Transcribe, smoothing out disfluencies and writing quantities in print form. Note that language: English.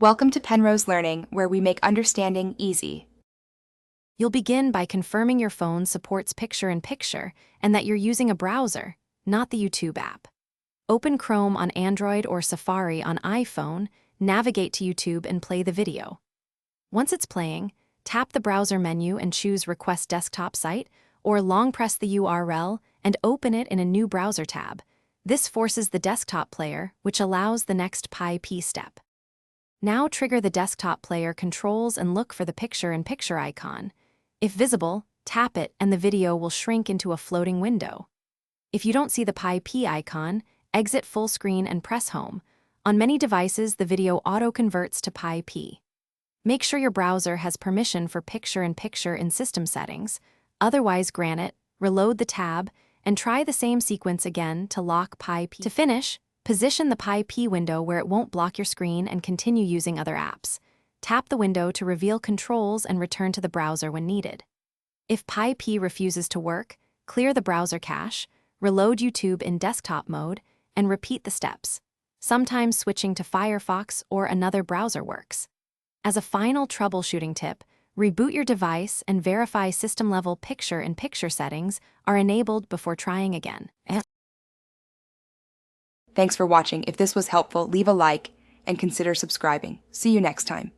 Welcome to Penrose Learning, where we make understanding easy. You'll begin by confirming your phone supports picture-in-picture and that you're using a browser, not the YouTube app. Open Chrome on Android or Safari on iPhone, navigate to YouTube and play the video. Once it's playing, tap the browser menu and choose Request Desktop Site, or long press the URL and open it in a new browser tab. This forces the desktop player, which allows the next PyP step. Now trigger the desktop player controls and look for the picture-in-picture icon. If visible, tap it and the video will shrink into a floating window. If you don't see the PyP icon, exit full screen and press Home. On many devices, the video auto-converts to PyP. Make sure your browser has permission for picture-in-picture in system settings, otherwise grant it, reload the tab, and try the same sequence again to lock PyP. To finish, position the PyP window where it won't block your screen and continue using other apps. Tap the window to reveal controls and return to the browser when needed. If PyP refuses to work, clear the browser cache, reload YouTube in desktop mode, and repeat the steps. Sometimes switching to Firefox or another browser works. As a final troubleshooting tip, reboot your device and verify system-level picture-in-picture settings are enabled before trying again. Thanks for watching. If this was helpful, leave a like and consider subscribing. See you next time.